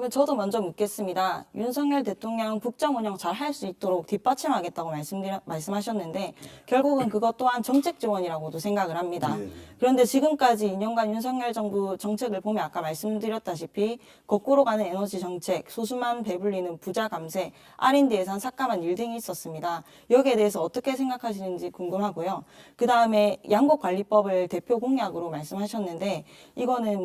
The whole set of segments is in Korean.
그러면 저도 먼저 묻겠습니다. 윤석열 대통령 국정 운영 잘 할 수 있도록 뒷받침하겠다고 말씀하셨는데 결국은 그것 또한 정책 지원이라고도 생각을 합니다. 네. 그런데 지금까지 2년간 윤석열 정부 정책을 보면 아까 말씀드렸다시피 거꾸로 가는 에너지 정책, 소수만 배불리는 부자 감세, R&D 예산 삭감한 일 등이 있었습니다. 여기에 대해서 어떻게 생각하시는지 궁금하고요. 그 다음에 양곡관리법을 대표 공약으로 말씀하셨는데 이거는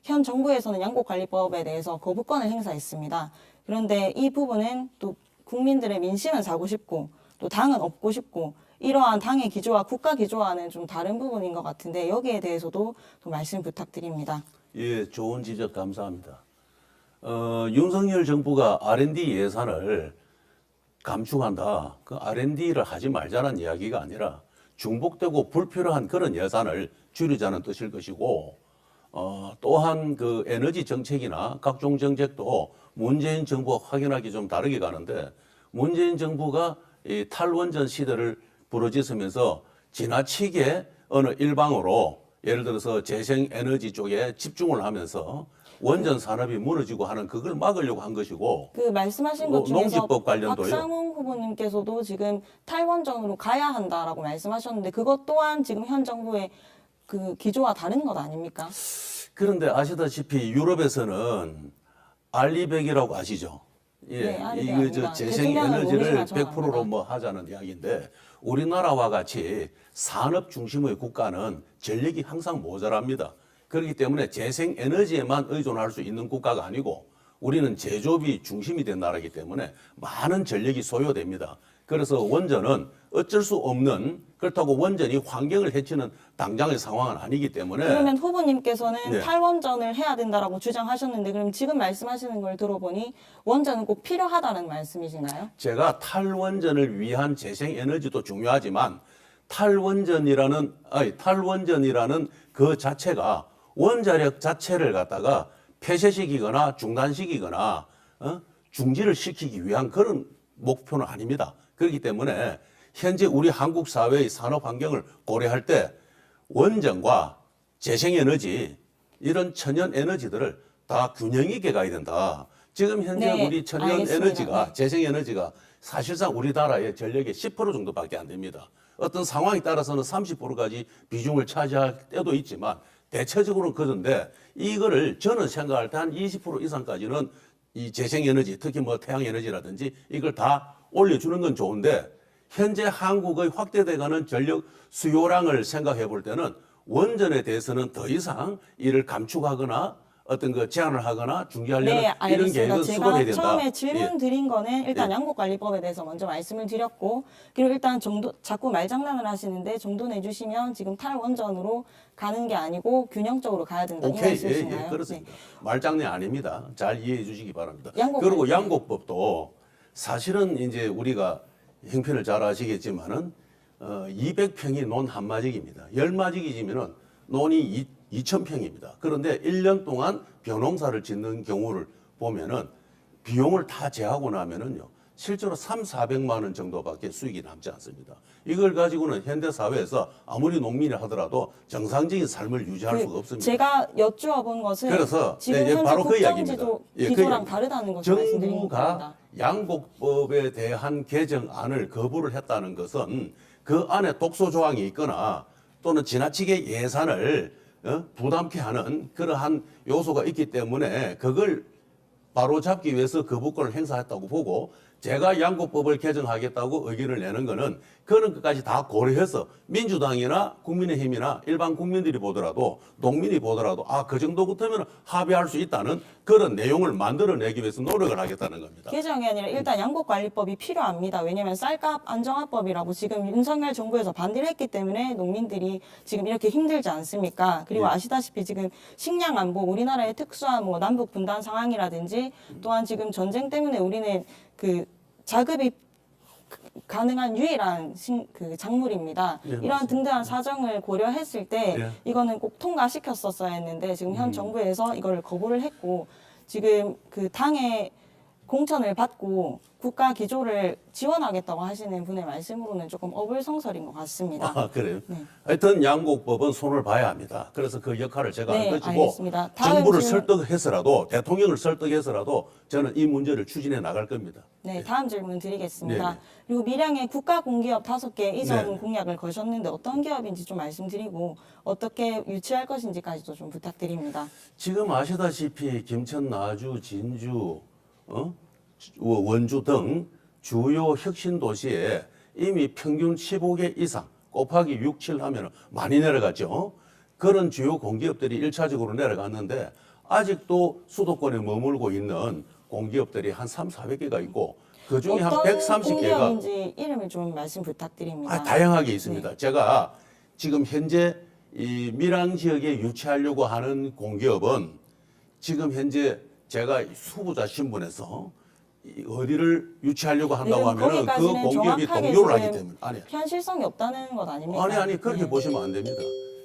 현 정부에서는 양곡관리법에 대해서 거부권을 행사했습니다. 그런데 이 부분은 또 국민들의 민심은 사고 싶고 또 당은 업고 싶고 이러한 당의 기조와 국가 기조와는 좀 다른 부분인 것 같은데 여기에 대해서도 또 말씀 부탁드립니다. 예, 좋은 지적 감사합니다. 윤석열 정부가 R&D 예산을 감축한다. 그 R&D를 하지 말자는 이야기가 아니라 중복되고 불필요한 그런 예산을 줄이자는 뜻일 것이고 또한 그 에너지 정책이나 각종 정책도 문재인 정부와 확연하게 좀 다르게 가는데 문재인 정부가 이 탈원전 시대를 부르짖으면서 지나치게 어느 일방으로 예를 들어서 재생에너지 쪽에 집중을 하면서 원전 산업이 무너지고 하는 그걸 막으려고 한 것이고 그 말씀하신 것 중에서 농지법 관련도요. 박상훈 후보님께서도 지금 탈원전으로 가야 한다라고 말씀하셨는데 그것 또한 지금 현 정부의 그 기조와 다른 것 아닙니까? 그런데 아시다시피 유럽에서는 알리백이라고 아시죠? 예, 네, 알리백 이거 압니다. 재생에너지를 대통령은 100%로 뭐 하자는 이야기인데 우리나라와 같이 산업 중심의 국가는 전력이 항상 모자랍니다. 그렇기 때문에 재생에너지에만 의존할 수 있는 국가가 아니고 우리는 제조업이 중심이 된 나라이기 때문에 많은 전력이 소요됩니다. 그래서 원전은 어쩔 수 없는 그렇다고 원전이 환경을 해치는 당장의 상황은 아니기 때문에 그러면 후보님께서는 네. 탈원전을 해야 된다라고 주장하셨는데 그럼 지금 말씀하시는 걸 들어보니 원전은 꼭 필요하다는 말씀이신가요? 제가 탈원전을 위한 재생에너지도 중요하지만 탈원전이라는 그 자체가 원자력 자체를 갖다가 폐쇄시키거나 중단시키거나 중지를 시키기 위한 그런 목표는 아닙니다. 그렇기 때문에 현재 우리 한국 사회의 산업 환경을 고려할 때 원전과 재생에너지 이런 천연 에너지들을 다 균형 있게 가야 된다. 지금 현재 네, 우리 천연 알겠습니다. 에너지가 네. 재생에너지가 사실상 우리나라의 전력의 10% 정도밖에 안 됩니다. 어떤 상황에 따라서는 30%까지 비중을 차지할 때도 있지만 대체적으로는 그런데 이거를 저는 생각할 때 한 20% 이상까지는 이 재생에너지 특히 뭐 태양에너지라든지 이걸 다 올려주는 건 좋은데 현재 한국의 확대돼가는 전력 수요량을 생각해 볼 때는 원전에 대해서는 더 이상 이를 감축하거나 어떤 그 제한을 하거나 중지하려는 네, 이런 알겠습니다. 계획은 수급해야 제가 된다. 처음에 질문 예. 드린 거는 일단 예. 양곡관리법에 대해서 먼저 말씀을 드렸고 그리고 일단 자꾸 말장난을 하시는데 정도 내주시면 지금 탈원전으로 가는 게 아니고 균형적으로 가야 된다 이 오케이, 예, 말씀이신가요? 예, 그렇습니다. 말장난 아닙니다. 잘 이해해 주시기 바랍니다. 양곡 그리고 관리. 양곡법도 사실은 이제 우리가 형편을 잘 아시겠지만은 200평이 논 한 마직입니다. 10마직이지면은 논이 2,000평입니다. 그런데 1년 동안 벼농사를 짓는 경우를 보면은 비용을 다 제하고 나면은요. 실제로 400만 원 정도밖에 수익이 남지 않습니다. 이걸 가지고는 현대 사회에서 아무리 농민이 하더라도 정상적인 삶을 유지할 수가 없습니다. 제가 여쭈어본 것은 그래서 지금 예, 현재 바로 그 국정지도 이야기입니다. 예, 그 기조랑 이야기. 다르다는 것을 말씀드린 겁니다. 정부가 양곡법에 대한 개정안을 거부를 했다는 것은 그 안에 독소 조항이 있거나 또는 지나치게 예산을 부담케 하는 그러한 요소가 있기 때문에 그걸 바로 잡기 위해서 거부권을 행사했다고 보고 제가 양곡법을 개정하겠다고 의견을 내는 거는 그런 것까지 다 고려해서 민주당이나 국민의힘이나 일반 국민들이 보더라도 농민이 보더라도 그 정도 같으면 합의할 수 있다는 그런 내용을 만들어내기 위해서 노력을 하겠다는 겁니다. 개정이 아니라 일단 양곡관리법이 필요합니다. 왜냐하면 쌀값 안정화법이라고 지금 윤석열 정부에서 반대를 했기 때문에 농민들이 지금 이렇게 힘들지 않습니까? 그리고 예. 아시다시피 지금 식량 안보, 우리나라의 특수한 남북 분단 상황이라든지 또한 지금 전쟁 때문에 우리는 그 자급이 가능한 유일한 그 작물입니다. 예, 이러한 맞습니다. 등등한 사정을 고려했을 때 예. 이거는 꼭 통과시켰었어야 했는데 지금 현 정부에서 이걸 거부를 했고 지금 그 당의 공천을 받고 국가 기조를 지원하겠다고 하시는 분의 말씀으로는 조금 어불성설인 것 같습니다. 아, 그래요? 네. 하여튼 양곡법은 손을 봐야 합니다. 그래서 그 역할을 제가 네, 안 가지고 알겠습니다. 다음 정부를 질문. 설득해서라도 대통령을 설득해서라도 저는 이 문제를 추진해 나갈 겁니다. 네, 다음 질문 드리겠습니다. 네. 그리고 밀양에 국가 공기업 5개 이전 네. 공약을 거셨는데 어떤 기업인지 좀 말씀드리고 어떻게 유치할 것인지까지도 좀 부탁드립니다. 지금 아시다시피 김천, 나주, 진주, 원주 등 주요 혁신 도시에 이미 평균 15개 이상 곱하기 6, 7 하면 많이 내려갔죠. 그런 주요 공기업들이 1차적으로 내려갔는데 아직도 수도권에 머물고 있는 공기업들이 한 3, 400개가 있고 그중에 한 어떤 130개가 공기업인지 이름을 좀 말씀 부탁드립니다. 다양하게 있습니다. 제가 지금 현재 이 밀양 지역에 유치하려고 하는 공기업은 지금 현재 제가 후보자 신분에서 어디를 유치하려고 한다고 하면은 그 거기까지는 공기업이 정확하게 동료를 하기 지금 때문에 아니 현실성이 없다는 것 아닙니까? 아니 그렇게 네. 보시면 안 됩니다.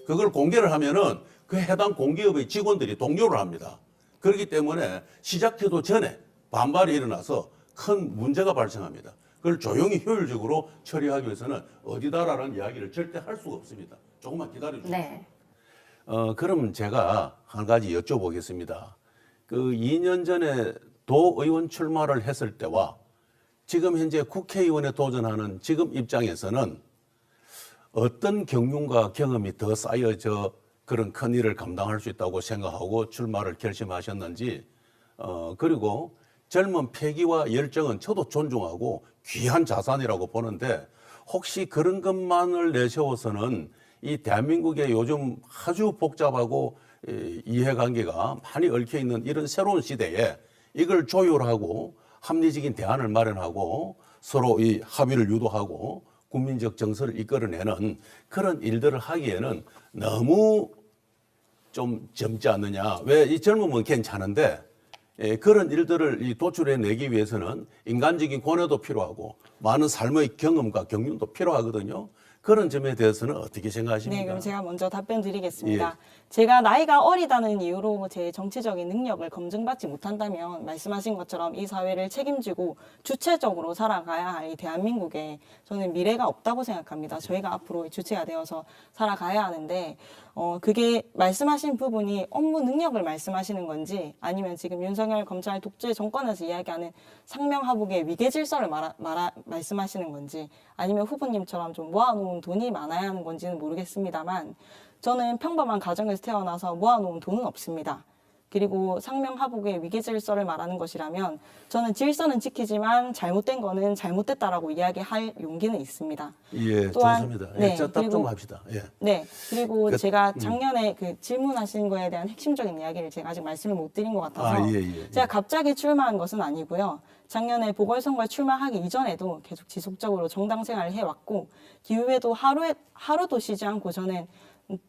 그걸 공개를 하면은 그 해당 공기업의 직원들이 동료를 합니다. 그렇기 때문에 시작해도 전에 반발이 일어나서 큰 문제가 발생합니다. 그걸 조용히 효율적으로 처리하기 위해서는 어디다라는 이야기를 절대 할 수가 없습니다. 조금만 기다려 주세요. 네. 그럼 제가 한 가지 여쭤보겠습니다. 그 2년 전에 도의원 출마를 했을 때와 지금 현재 국회의원에 도전하는 지금 입장에서는 어떤 경륜과 경험이 더 쌓여져 그런 큰 일을 감당할 수 있다고 생각하고 출마를 결심하셨는지, 그리고 젊은 패기와 열정은 저도 존중하고 귀한 자산이라고 보는데 혹시 그런 것만을 내세워서는 이 대한민국의 요즘 아주 복잡하고 이해관계가 많이 얽혀있는 이런 새로운 시대에 이걸 조율하고 합리적인 대안을 마련하고 서로 이 합의를 유도하고 국민적 정서를 이끌어내는 그런 일들을 하기에는 너무 좀 젊지 않느냐. 왜 이 젊으면 괜찮은데 그런 일들을 도출해내기 위해서는 인간적인 고뇌도 필요하고 많은 삶의 경험과 경륜도 필요하거든요. 그런 점에 대해서는 어떻게 생각하십니까? 네, 그럼 제가 먼저 답변 드리겠습니다. 예. 제가 나이가 어리다는 이유로 제 정치적인 능력을 검증받지 못한다면 말씀하신 것처럼 이 사회를 책임지고 주체적으로 살아가야 할 이 대한민국에 저는 미래가 없다고 생각합니다. 저희가 앞으로 주체가 되어서 살아가야 하는데 그게 말씀하신 부분이 업무 능력을 말씀하시는 건지 아니면 지금 윤석열 검찰 독재 정권에서 이야기하는 상명하복의 위계질서를 말씀하시는 건지 아니면 후보님처럼 좀 모아놓은 돈이 많아야 하는 건지는 모르겠습니다만 저는 평범한 가정에서 태어나서 모아놓은 돈은 없습니다. 그리고 상명하복의 위계질서를 말하는 것이라면 저는 질서는 지키지만 잘못된 거는 잘못됐다라고 이야기할 용기는 있습니다. 예, 또한, 좋습니다. 네, 예, 답 좀 합시다. 예. 네, 그리고 제가 작년에 그 질문하신 거에 대한 핵심적인 이야기를 제가 아직 말씀을 못 드린 것 같아서 예. 제가 갑자기 출마한 것은 아니고요. 작년에 보궐선거에 출마하기 이전에도 계속 지속적으로 정당 생활을 해왔고 기후에도 하루도 쉬지 않고 저는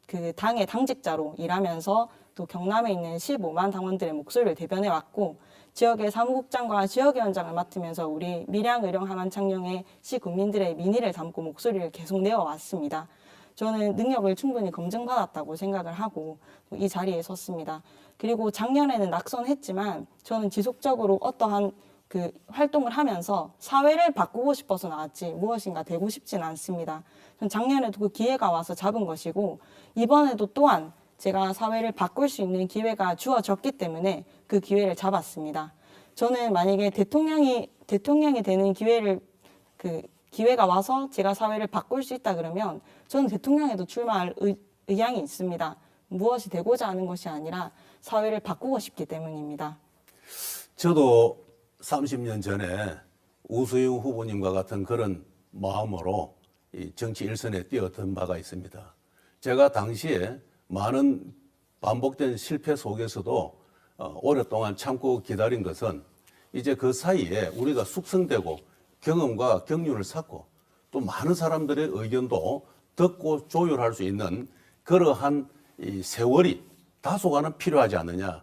그 당의 당직자로 일하면서 또 경남에 있는 15만 당원들의 목소리를 대변해왔고 지역의 사무국장과 지역위원장을 맡으면서 우리 밀양, 의령, 함안, 창녕의 시군민들의 민의를 담고 목소리를 계속 내어왔습니다. 저는 능력을 충분히 검증받았다고 생각을 하고 이 자리에 섰습니다. 그리고 작년에는 낙선했지만 저는 지속적으로 어떠한 그 활동을 하면서 사회를 바꾸고 싶어서 나왔지 무엇인가 되고 싶지는 않습니다. 전 작년에도 그 기회가 와서 잡은 것이고 이번에도 또한 제가 사회를 바꿀 수 있는 기회가 주어졌기 때문에 그 기회를 잡았습니다. 저는 만약에 대통령이 되는 기회가 와서 제가 사회를 바꿀 수 있다 그러면 저는 대통령에도 출마할 의향이 있습니다. 무엇이 되고자 하는 것이 아니라 사회를 바꾸고 싶기 때문입니다. 저도 30년 전에 우수영 후보님과 같은 그런 마음으로 이 정치 일선에 뛰어든 바가 있습니다. 제가 당시에 많은 반복된 실패 속에서도 오랫동안 참고 기다린 것은 이제 그 사이에 우리가 숙성되고 경험과 경륜을 쌓고 또 많은 사람들의 의견도 듣고 조율할 수 있는 그러한 이 세월이 다소간은 필요하지 않느냐.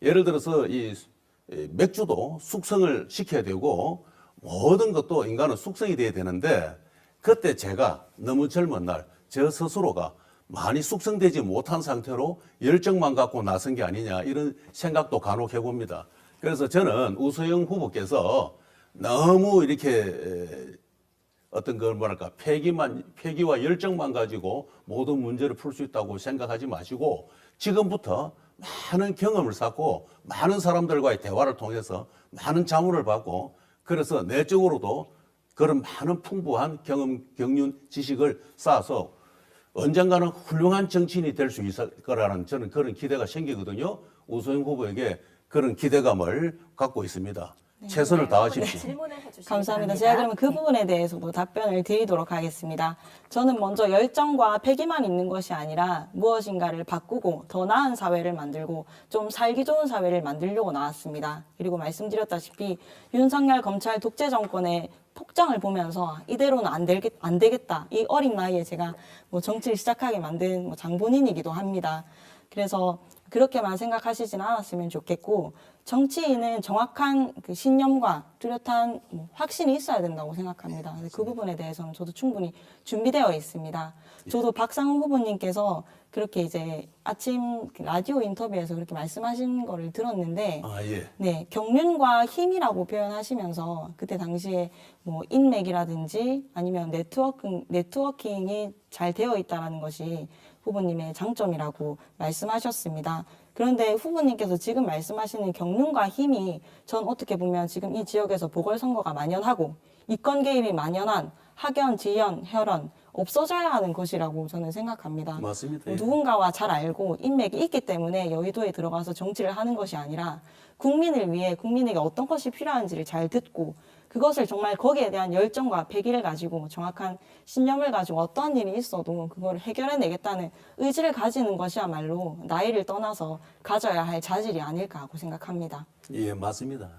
예를 들어서 이 맥주도 숙성을 시켜야 되고 모든 것도 인간은 숙성이 돼야 되는데 그때 제가 너무 젊은 날 저 스스로가 많이 숙성되지 못한 상태로 열정만 갖고 나선 게 아니냐 이런 생각도 간혹 해봅니다. 그래서 저는 우서영 후보께서 너무 이렇게 어떤 걸 뭐랄까 패기와 열정만 가지고 모든 문제를 풀 수 있다고 생각하지 마시고 지금부터 많은 경험을 쌓고 많은 사람들과의 대화를 통해서 많은 자문을 받고 그래서 내적으로도 그런 많은 풍부한 경험, 경륜, 지식을 쌓아서 언젠가는 훌륭한 정치인이 될 수 있을 거라는 저는 그런 기대가 생기거든요. 우소영 후보에게 그런 기대감을 갖고 있습니다. 최선을 다하십시오. 질문을 해주시기 감사합니다. 바랍니다. 제가 그러면 그 부분에 대해서도 답변을 드리도록 하겠습니다. 저는 먼저 열정과 패기만 있는 것이 아니라 무엇인가를 바꾸고 더 나은 사회를 만들고 좀 살기 좋은 사회를 만들려고 나왔습니다. 그리고 말씀드렸다시피 윤석열 검찰 독재 정권의 폭정을 보면서 이대로는 안 되겠다. 이 어린 나이에 제가 뭐 정치를 시작하게 만든 뭐 장본인이기도 합니다. 그래서 그렇게만 생각하시지는 않았으면 좋겠고 정치인은 정확한 그 신념과 뚜렷한 뭐 확신이 있어야 된다고 생각합니다. 그 부분에 대해서는 저도 충분히 준비되어 있습니다. 저도 박상훈 후보님께서 그렇게 이제 아침 라디오 인터뷰에서 그렇게 말씀하신 거를 들었는데 아, 예. 네, 경륜과 힘이라고 표현하시면서 그때 당시에 뭐 인맥이라든지 아니면 네트워킹이 잘 되어 있다라는 것이 후보님의 장점이라고 말씀하셨습니다. 그런데 후보님께서 지금 말씀하시는 경륜과 힘이 전 어떻게 보면 지금 이 지역에서 보궐선거가 만연하고 이권 개입이 만연한 학연, 지연, 혈연 없어져야 하는 것이라고 저는 생각합니다. 맞습니다. 예. 누군가와 잘 알고 인맥이 있기 때문에 여의도에 들어가서 정치를 하는 것이 아니라 국민을 위해 국민에게 어떤 것이 필요한지를 잘 듣고 그것을 정말 거기에 대한 열정과 패기를 가지고 정확한 신념을 가지고 어떠한 일이 있어도 그걸 해결해내겠다는 의지를 가지는 것이야말로 나이를 떠나서 가져야 할 자질이 아닐까 하고 생각합니다. 예, 맞습니다.